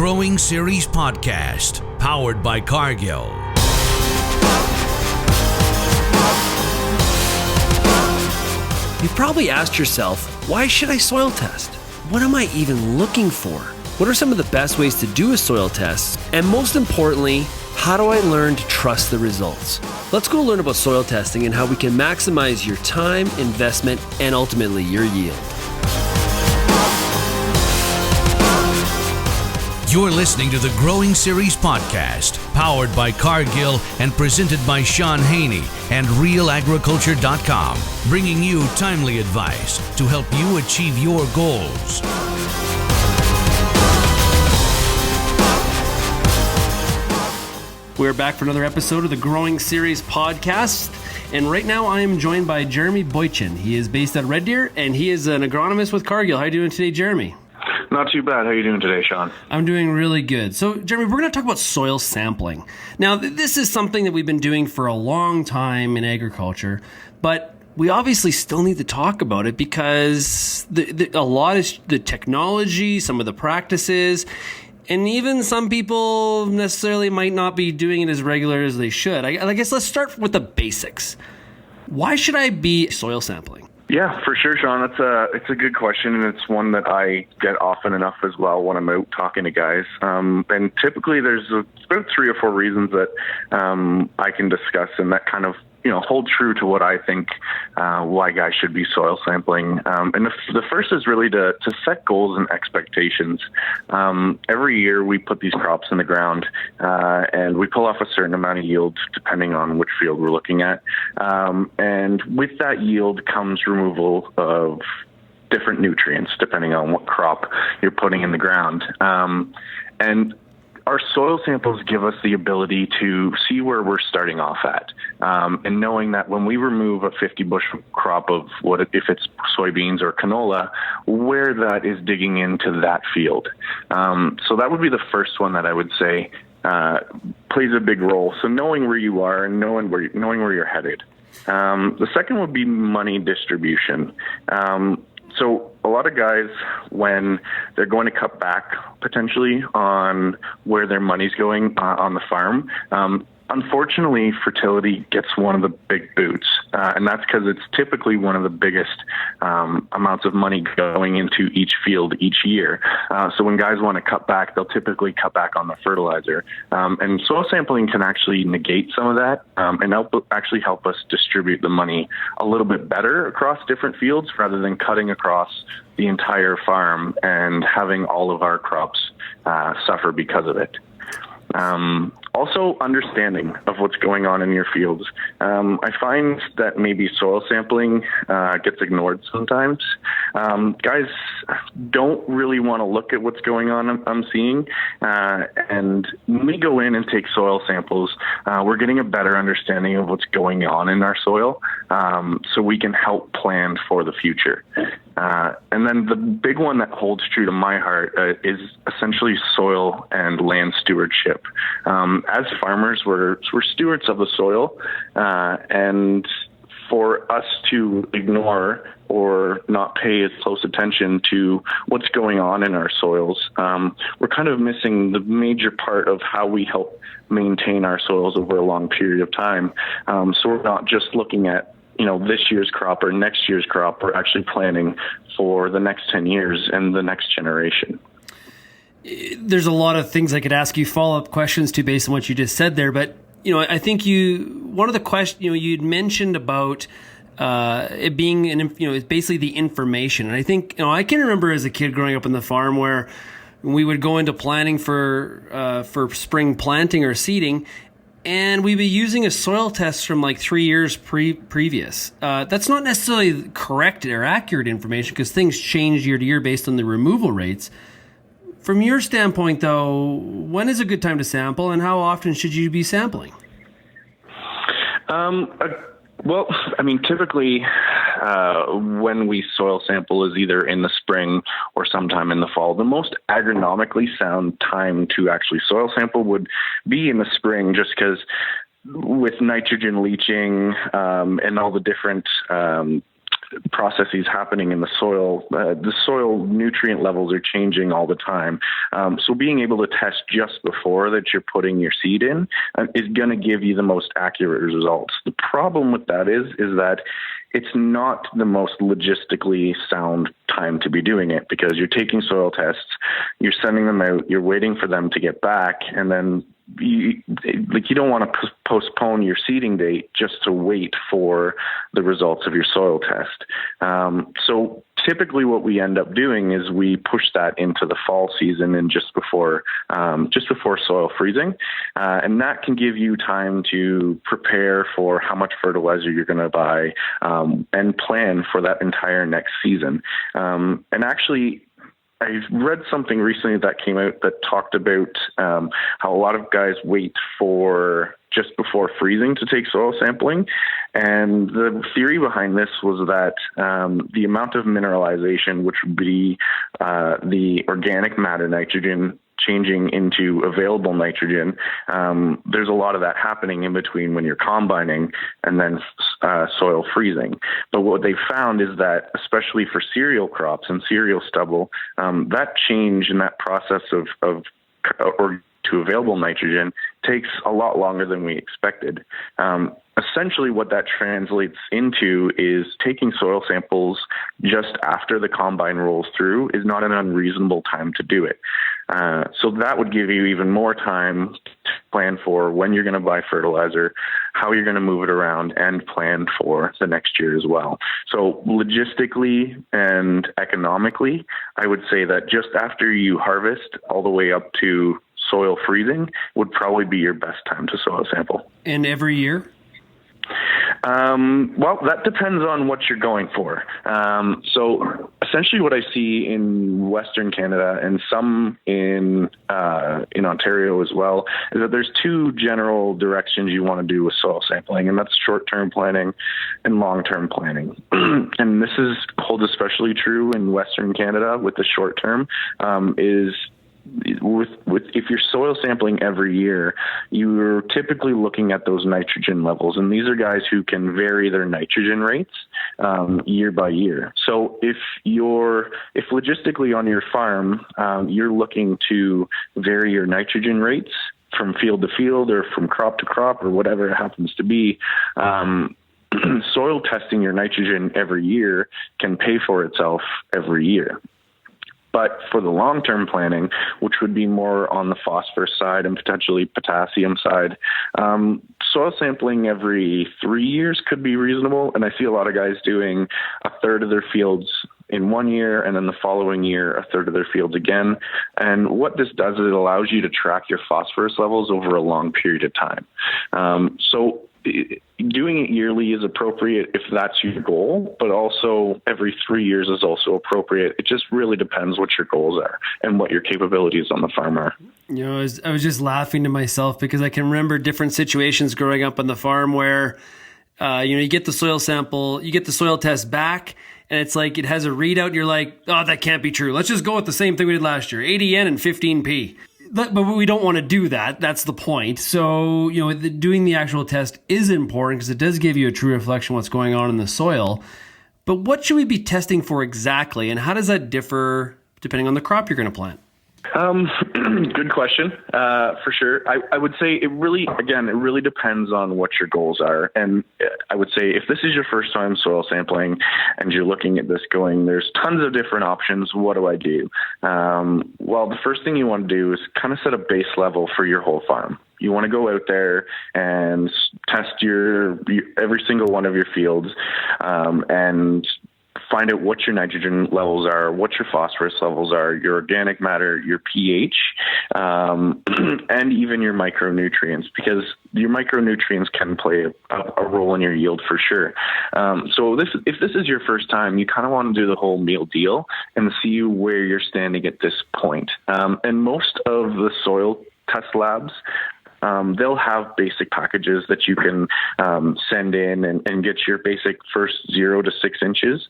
Growing Series podcast, powered by Cargill. You've probably asked yourself, why should I soil test? What am I even looking for? What are some of the best ways to do a soil test? And most importantly, how do I learn to trust the results? Let's go learn about soil testing and how we can maximize your time, investment, and ultimately your yield. You're listening to the Growing Series podcast, powered by Cargill and presented by Shaun Haney and RealAgriculture.com, bringing you timely advice to help you achieve your goals. We're back for another episode of the Growing Series podcast, and right now I am joined by Jeremy Boychyn. He is based at Red Deer, and he is an agronomist with Cargill. How are you doing today, Jeremy? Not too bad. How are you doing today, Shaun? I'm doing really good. So, Jeremy, we're going to talk about soil sampling. Now, this is something that we've been doing for a long time in agriculture, but we obviously still need to talk about it because a lot is the technology, some of the practices, and even some people necessarily might not be doing it as regular as they should. I guess let's start with the basics. Why should I be soil sampling? Yeah, for sure, Shaun. It's a good question, and it's one that I get often enough as well when I'm out talking to guys. And typically there's about 3 or 4 reasons that I can discuss, and that kind of hold true to what I think why guys should be soil sampling. And the first is really to set goals and expectations. Every year we put these crops in the ground and we pull off a certain amount of yield depending on which field we're looking at. And with that yield comes removal of different nutrients depending on what crop you're putting in the ground. And our soil samples give us the ability to see where we're starting off at, and knowing that when we remove a 50 bushel crop of if it's soybeans or canola, where that is digging into that field. So that would be the first one that I would say plays a big role. So knowing where you are and knowing where you're headed. The second would be money distribution. So a lot of guys, when they're going to cut back potentially on where their money's going on the farm, unfortunately, fertility gets one of the big boots, and that's because it's typically one of the biggest amounts of money going into each field each year. So when guys want to cut back, they'll typically cut back on the fertilizer. And soil sampling can actually negate some of that and actually help us distribute the money a little bit better across different fields rather than cutting across the entire farm and having all of our crops suffer because of it. Also, understanding of what's going on in your fields. I find that maybe soil sampling gets ignored sometimes. Guys don't really want to look at what's going on, I'm seeing. And when we go in and take soil samples, we're getting a better understanding of what's going on in our soil, so we can help plan for the future. And then the big one that holds true to my heart is essentially soil and land stewardship. As farmers, we're stewards of the soil, and for us to ignore or not pay as close attention to what's going on in our soils, we're kind of missing the major part of how we help maintain our soils over a long period of time. So we're not just looking at this year's crop or next year's crop. We're actually planning for the next 10 years and the next generation. There's a lot of things I could ask you follow-up questions to based on what you just said there, but I think one of the questions you'd mentioned about it being it's basically the information, and I think I can remember as a kid growing up on the farm where we would go into planning for spring planting or seeding, and we'd be using a soil test from like 3 years previous. That's not necessarily correct or accurate information because things change year to year based on the removal rates. From your standpoint, though, when is a good time to sample, and how often should you be sampling? Well, I mean, typically when we soil sample is either in the spring or sometime in the fall. The most agronomically sound time to actually soil sample would be in the spring, just because with nitrogen leaching and all the different processes happening in the soil. The soil nutrient levels are changing all the time. So being able to test just before that you're putting your seed in is going to give you the most accurate results. The problem with that is that it's not the most logistically sound time to be doing it, because you're taking soil tests, you're sending them out, you're waiting for them to get back, and then you don't want to postpone your seeding date just to wait for the results of your soil test. So typically what we end up doing is we push that into the fall season and just before soil freezing. And that can give you time to prepare for how much fertilizer you're going to buy, and plan for that entire next season. And actually, I read something recently that came out that talked about how a lot of guys wait for just before freezing to take soil sampling. And the theory behind this was that the amount of mineralization, which would be the organic matter nitrogen changing into available nitrogen, there's a lot of that happening in between when you're combining and then soil freezing. But what they found is that, especially for cereal crops and cereal stubble, that change in that process of to available nitrogen takes a lot longer than we expected. Essentially, what that translates into is taking soil samples just after the combine rolls through is not an unreasonable time to do it. So that would give you even more time to plan for when you're going to buy fertilizer, how you're going to move it around, and plan for the next year as well. So logistically and economically, I would say that just after you harvest all the way up to soil freezing would probably be your best time to soil sample. And every year? Well, that depends on what you're going for. So essentially what I see in Western Canada and some in Ontario as well is that there's two general directions you want to do with soil sampling, and that's short-term planning and long-term planning. And this holds especially true in Western Canada with the short-term, is if you're soil sampling every year, you're typically looking at those nitrogen levels. And these are guys who can vary their nitrogen rates year by year. So if logistically on your farm, you're looking to vary your nitrogen rates from field to field or from crop to crop or whatever it happens to be, soil testing your nitrogen every year can pay for itself every year. But for the long-term planning, which would be more on the phosphorus side and potentially potassium side, soil sampling every 3 years could be reasonable. And I see a lot of guys doing a third of their fields in 1 year, and then the following year, a third of their fields again. And what this does is it allows you to track your phosphorus levels over a long period of time. So doing it yearly is appropriate if that's your goal, but also every 3 years is also appropriate. It just really depends what your goals are and what your capabilities on the farm are. You know, I was just laughing to myself because I can remember different situations growing up on the farm where, you get the soil sample, you get the soil test back, and it's like it has a readout, and you're like, oh, that can't be true. Let's just go with the same thing we did last year, 80N and 15P. But we don't want to do that. That's the point. So, doing the actual test is important because it does give you a true reflection of what's going on in the soil. But what should we be testing for exactly? And how does that differ depending on the crop you're going to plant? Good question. For sure. I would say it really depends on what your goals are. And I would say if this is your first time soil sampling and you're looking at this going, there's tons of different options. What do I do? Well, the first thing you want to do is kind of set a base level for your whole farm. You want to go out there and test every single one of your fields, and find out what your nitrogen levels are, what your phosphorus levels are, your organic matter, your pH, and even your micronutrients, because your micronutrients can play a role in your yield for sure. So if this is your first time, you kind of want to do the whole meal deal and see where you're standing at this point. And most of the soil test labs, they'll have basic packages that you can send in and get your basic first 0 to 6 inches,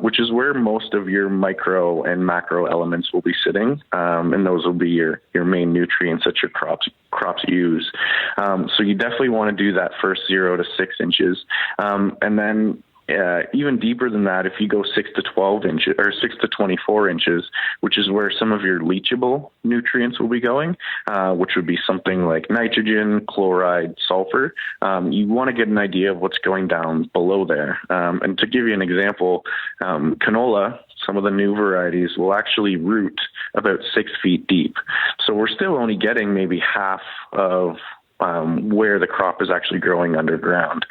which is where most of your micro and macro elements will be sitting. And those will be your main nutrients that your crops use. So you definitely want to do that first 0 to 6 inches. And then even deeper than that, if you go 6 to 12 inches or 6 to 24 inches, which is where some of your leachable nutrients will be going, which would be something like nitrogen, chloride, sulfur, you want to get an idea of what's going down below there. And to give you an example, canola, some of the new varieties will actually root about 6 feet deep. So we're still only getting maybe half of where the crop is actually growing underground.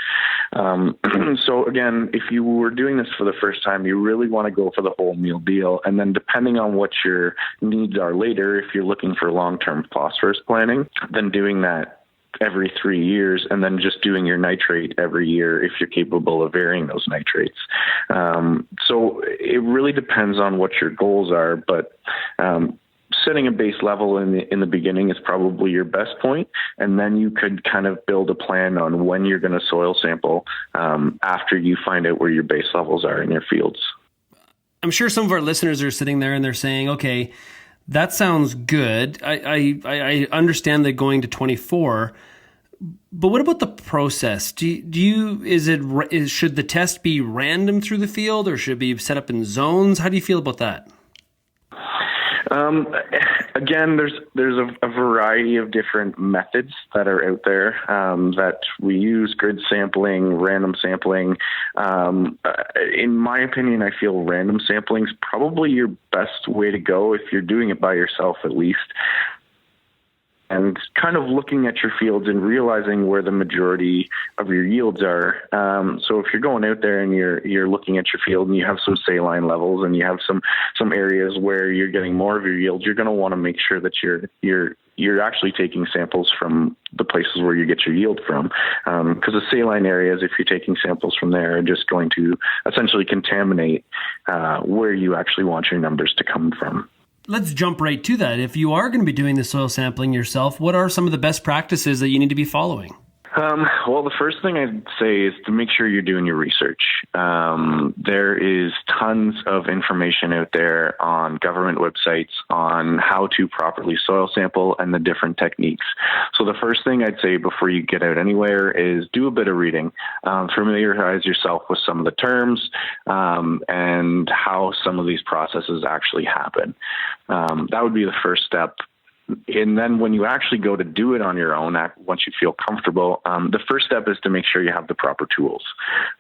So again, if you were doing this for the first time, you really want to go for the whole meal deal. And then depending on what your needs are later, if you're looking for long-term phosphorus planting, then doing that every 3 years, and then just doing your nitrate every year if you're capable of varying those nitrates. So it really depends on what your goals are, but setting a base level in the beginning is probably your best point, and then you could kind of build a plan on when you're going to soil sample after you find out where your base levels are in your fields. I'm sure some of our listeners are sitting there and they're saying, okay, that sounds good. I understand that going to 24, but what about the process? Should the test be random through the field, or should it be set up in zones? How do you feel about that? Again, there's a variety of different methods that are out there that we use: grid sampling, random sampling. In my opinion, I feel random sampling is probably your best way to go if you're doing it by yourself, at least. And kind of looking at your fields and realizing where the majority of your yields are. So if you're going out there and you're looking at your field and you have some saline levels and you have some areas where you're getting more of your yields, you're going to want to make sure that you're actually taking samples from the places where you get your yield from. Because the saline areas, if you're taking samples from there, are just going to essentially contaminate where you actually want your numbers to come from. Let's jump right to that. If you are going to be doing the soil sampling yourself, what are some of the best practices that you need to be following? Well, the first thing I'd say is to make sure you're doing your research. There is tons of information out there on government websites on how to properly soil sample and the different techniques. So the first thing I'd say before you get out anywhere is do a bit of reading. Familiarize yourself with some of the terms and how some of these processes actually happen. That would be the first step. And then when you actually go to do it on your own, once you feel comfortable, the first step is to make sure you have the proper tools.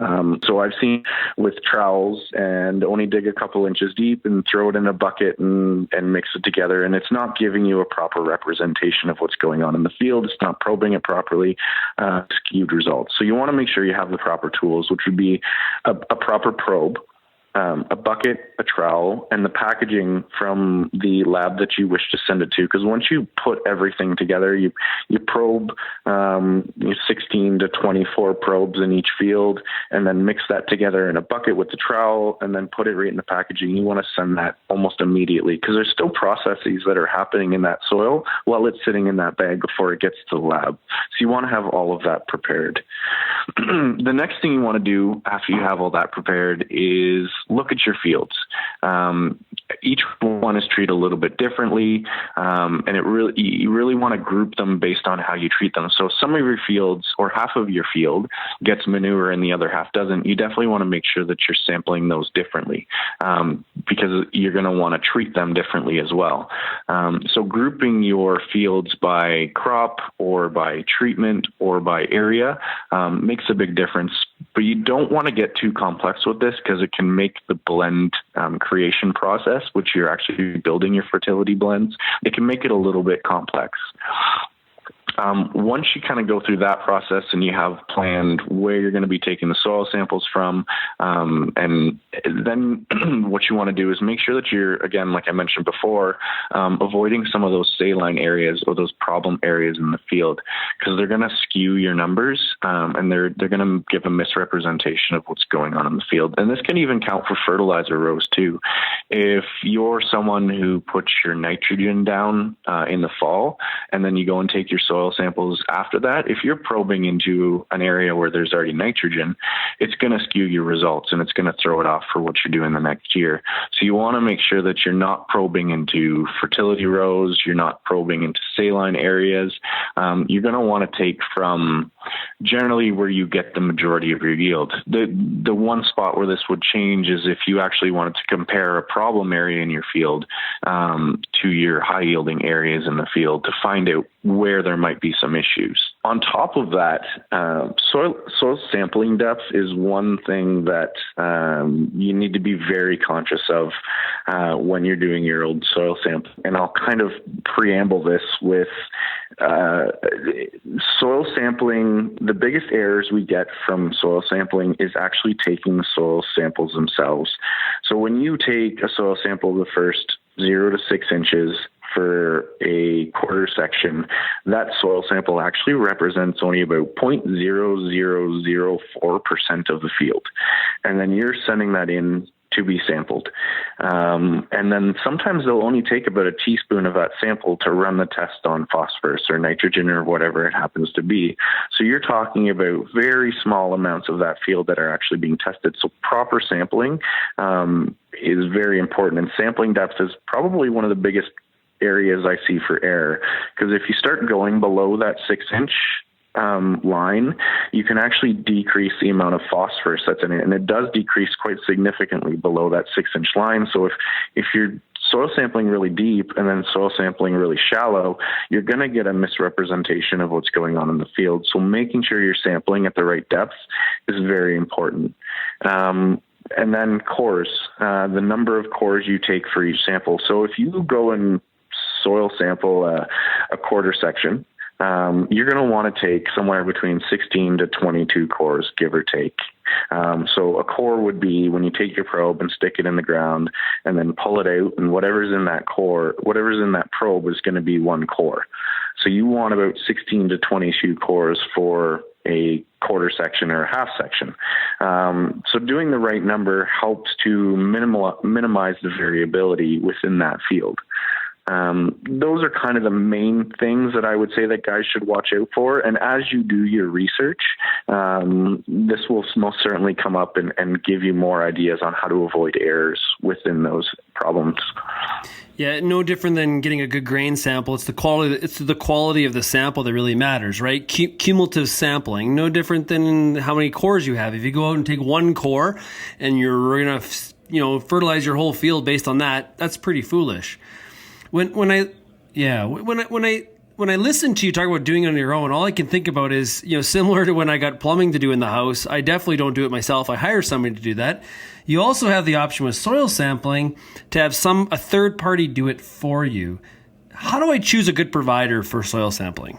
So I've seen with trowels and only dig a couple inches deep and throw it in a bucket and mix it together. And it's not giving you a proper representation of what's going on in the field. It's not probing it properly, skewed results. So you want to make sure you have the proper tools, which would be a proper probe, a bucket, a trowel, and the packaging from the lab that you wish to send it to. Because once you put everything together, you probe 16 to 24 probes in each field, and then mix that together in a bucket with the trowel, and then put it right in the packaging. You want to send that almost immediately, because there's still processes that are happening in that soil while it's sitting in that bag before it gets to the lab. So you want to have all of that prepared. The next thing you want to do after you have all that prepared is look at your fields. Each one is treated a little bit differently, and you really want to group them based on how you treat them. So some of your fields, or half of your field, gets manure and the other half doesn't. You definitely want to make sure that you're sampling those differently, because you're going to want to treat them differently as well. So grouping your fields by crop or by treatment or by area makes a big difference. But you don't want to get too complex with this, because it can make the blend creation process, which you're actually building your fertility blends, it can make it a little bit complex. Once you kind of go through that process and you have planned where you're going to be taking the soil samples from, and then what you want to do is make sure that you're, again, like I mentioned before, avoiding some of those saline areas or those problem areas in the field, because they're going to skew your numbers, and they're going to give a misrepresentation of what's going on in the field. And this can even count for fertilizer rows too. If you're someone who puts your nitrogen down in the fall, and then you go and take your soil samples after that, if you're probing into an area where there's already nitrogen, it's going to skew your results, and it's going to throw it off for what you're doing the next year. So you want to make sure that you're not probing into fertility rows, you're not probing into saline areas. You're going to want to take from generally where you get the majority of your yield. The one spot where this would change is if you actually wanted to compare a problem area in your field to your high yielding areas in the field to find out where there might be some issues. On top of that, soil sampling depth is one thing that you need to be very conscious of when you're doing your old soil sample. And I'll kind of preamble this with soil sampling. The biggest errors we get from soil sampling is actually taking the soil samples themselves. So when you take a soil sample the first 0 to 6 inches for a quarter section, that soil sample actually represents only about 0.0004% of the field. And then you're sending that in to be sampled. And then sometimes they'll only take about a teaspoon of that sample to run the test on phosphorus or nitrogen or whatever it happens to be. So you're talking about very small amounts of that field that are actually being tested. So proper sampling is very important. And sampling depth is probably one of the biggest areas I see for error, because if you start going below that 6-inch line, you can actually decrease the amount of phosphorus that's in it, and it does decrease quite significantly below that 6-inch line. So if you're soil sampling really deep and then soil sampling really shallow, you're going to get a misrepresentation of what's going on in the field. So making sure you're sampling at the right depth is very important. And then cores, the number of cores you take for each sample. So if you go and soil sample a quarter section, you're going to want to take somewhere between 16 to 22 cores, give or take. So a core would be when you take your probe and stick it in the ground and then pull it out, and whatever's in that probe is going to be one core. So you want about 16 to 22 cores for a quarter section or a half section. So doing the right number helps to minimize the variability within that field. Those are kind of the main things that I would say that guys should watch out for. And as you do your research, this will most certainly come up and give you more ideas on how to avoid errors within those problems. Yeah, no different than getting a good grain sample. It's the quality of the sample that really matters, right? Cumulative sampling, no different than how many cores you have. If you go out and take one core and you're going to, fertilize your whole field based on that, that's pretty foolish. When I listen to you talk about doing it on your own, all I can think about is, similar to when I got plumbing to do in the house, I definitely don't do it myself. I hire somebody to do that. You also have the option with soil sampling to have a third party do it for you. How do I choose a good provider for soil sampling?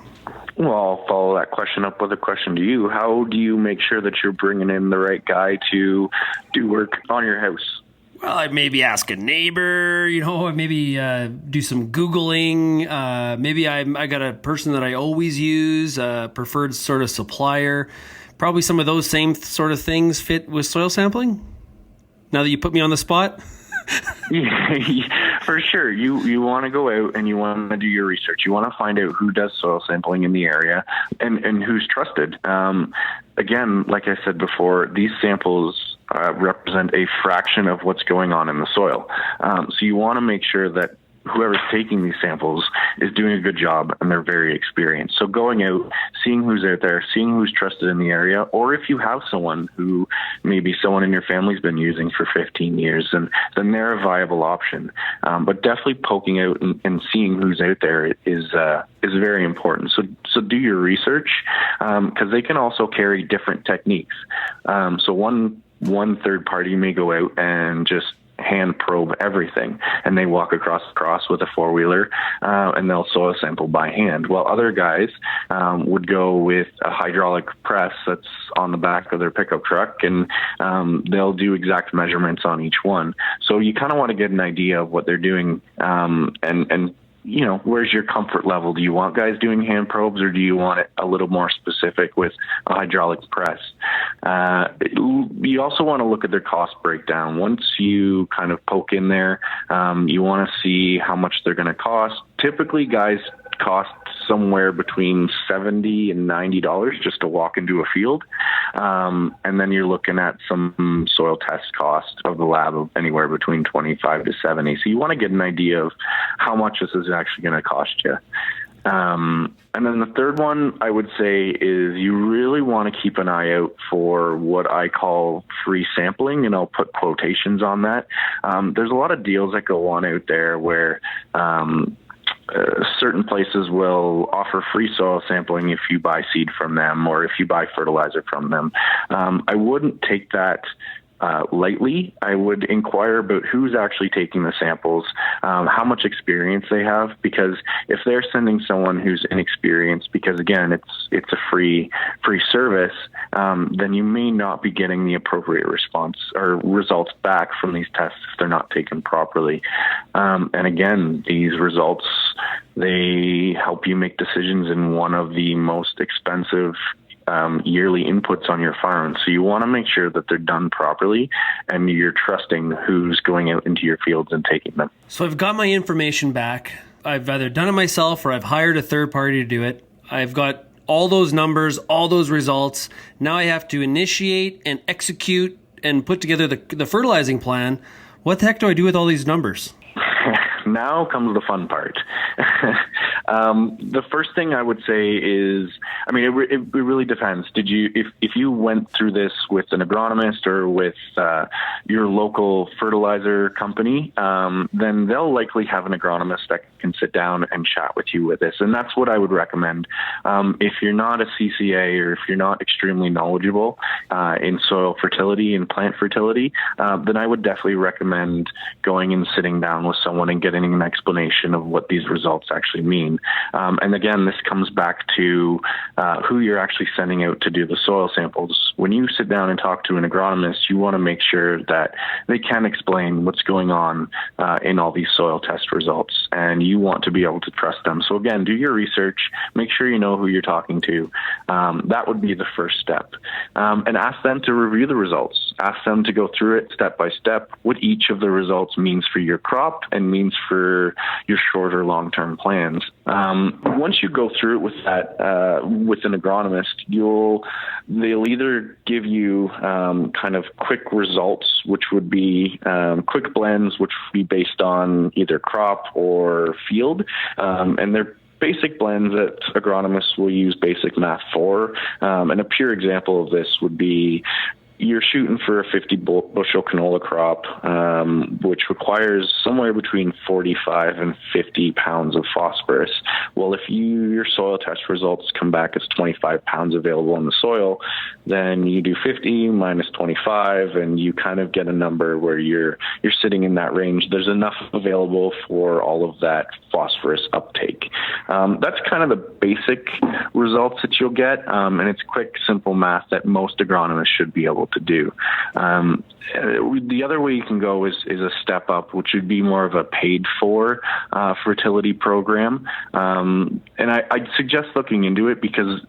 Well, I'll follow that question up with a question to you. How do you make sure that you're bringing in the right guy to do work on your house? Well, I'd maybe ask a neighbor, maybe do some Googling. Maybe I got a person that I always use, preferred sort of supplier. Probably some of those same sort of things fit with soil sampling. Now that you put me on the spot. Yeah, for sure. You want to go out and you want to do your research. You want to find out who does soil sampling in the area and who's trusted. Again, like I said before, these samples represent a fraction of what's going on in the soil. So you want to make sure that whoever's taking these samples is doing a good job and they're very experienced. So going out, seeing who's out there, seeing who's trusted in the area, or if you have someone who maybe someone in your family's been using for 15 years, then they're a viable option. But definitely poking out and seeing who's out there is very important. So do your research, because they can also carry different techniques. So one third party may go out and just hand probe everything, and they walk across the cross with a 4-wheeler and they'll soil sample by hand, while other guys would go with a hydraulic press that's on the back of their pickup truck, and they'll do exact measurements on each one. So you kind of want to get an idea of what they're doing, and where's your comfort level? Do you want guys doing hand probes, or do you want it a little more specific with a hydraulic press? You also want to look at their cost breakdown. Once you kind of poke in there, you want to see how much they're going to cost. Typically, guys cost somewhere between $70 and $90 just to walk into a field. And then you're looking at some soil test cost of the lab of anywhere between $25 to $70. So you want to get an idea of how much this is actually going to cost you. And then the third one I would say is you really want to keep an eye out for what I call free sampling, and I'll put quotations on that. There's a lot of deals that go on out there where certain places will offer free soil sampling if you buy seed from them or if you buy fertilizer from them. I wouldn't take that lightly. I would inquire about who's actually taking the samples, how much experience they have, because if they're sending someone who's inexperienced, because again, it's a free service, then you may not be getting the appropriate response or results back from these tests if they're not taken properly. And again, these results, they help you make decisions in one of the most expensive yearly inputs on your farm. So you want to make sure that they're done properly and you're trusting who's going out into your fields and taking them. So I've got my information back. I've either done it myself or I've hired a third party to do it. I've got all those numbers, all those results. Now I have to initiate and execute and put together the fertilizing plan. What the heck do I do with all these numbers? Now comes the fun part. The first thing I would say is, I mean, it really depends. If you went through this with an agronomist or with your local fertilizer company, then they'll likely have an agronomist that can sit down and chat with you with this. And that's what I would recommend. If you're not a CCA or if you're not extremely knowledgeable in soil fertility and plant fertility, then I would definitely recommend going and sitting down with someone and getting an explanation of what these results actually mean. And again, this comes back to who you're actually sending out to do the soil samples. When you sit down and talk to an agronomist, you want to make sure that they can explain what's going on in all these soil test results, and you want to be able to trust them. So again, do your research, make sure you know who you're talking to. That would be the first step. And ask them to review the results. Ask them to go through it step by step, what each of the results means for your crop and means for your short or long-term plans. Once you go through it with that, with an agronomist, they'll either give you kind of quick results, which would be quick blends, which would be based on either crop or field, and they're basic blends that agronomists will use basic math for. And a pure example of this would be you're shooting for a 50 bushel canola crop, which requires somewhere between 45 and 50 pounds of phosphorus. Well, if your soil test results come back as 25 pounds available in the soil, then you do 50 minus 25, and you kind of get a number where you're sitting in that range. There's enough available for all of that phosphorus uptake. That's kind of the basic results that you'll get, and it's quick, simple math that most agronomists should be able to do. The other way you can go is a step up, which would be more of a paid for fertility program. And I'd suggest looking into it because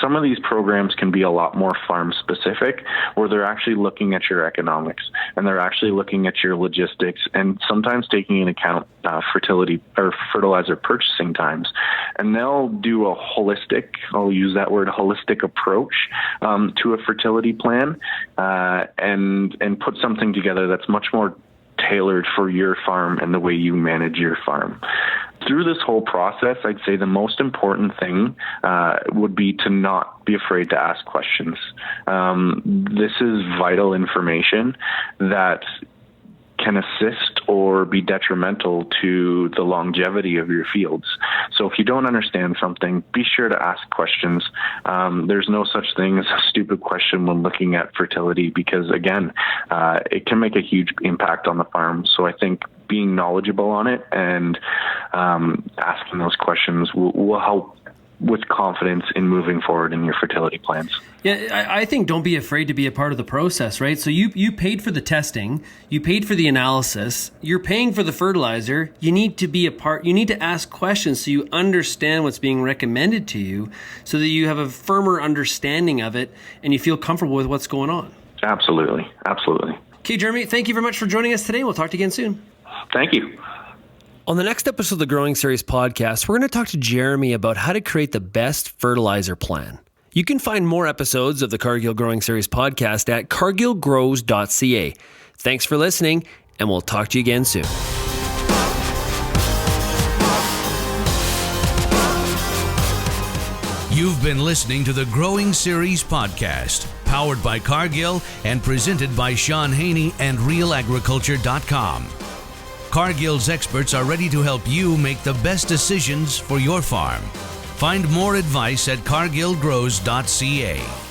some of these programs can be a lot more farm specific, where they're actually looking at your economics and they're actually looking at your logistics and sometimes taking into account fertility or fertilizer purchasing times. And they'll do a holistic, I'll use that word, holistic approach to a fertility plan and put something together that's much more tailored for your farm and the way you manage your farm. Through this whole process, I'd say the most important thing would be to not be afraid to ask questions. This is vital information that can assist or be detrimental to the longevity of your fields. So if you don't understand something, be sure to ask questions. There's no such thing as a stupid question when looking at fertility because, again, it can make a huge impact on the farm. So I think being knowledgeable on it and asking those questions will help with confidence in moving forward in your fertility plans. Yeah, I think don't be afraid to be a part of the process, right? So you paid for the testing, you paid for the analysis, you're paying for the fertilizer, you need to be a part, you need to ask questions so you understand what's being recommended to you so that you have a firmer understanding of it and you feel comfortable with what's going on. Absolutely. Absolutely. Okay, Jeremy, thank you very much for joining us today. We'll talk to you again soon. Thank you. On the next episode of the Growing Series podcast, we're going to talk to Jeremy about how to create the best fertilizer plan. You can find more episodes of the Cargill Growing Series podcast at cargillgrows.ca. Thanks for listening, and we'll talk to you again soon. You've been listening to the Growing Series podcast, powered by Cargill and presented by Shaun Haney and RealAgriculture.com. Cargill's experts are ready to help you make the best decisions for your farm. Find more advice at cargillgrows.ca.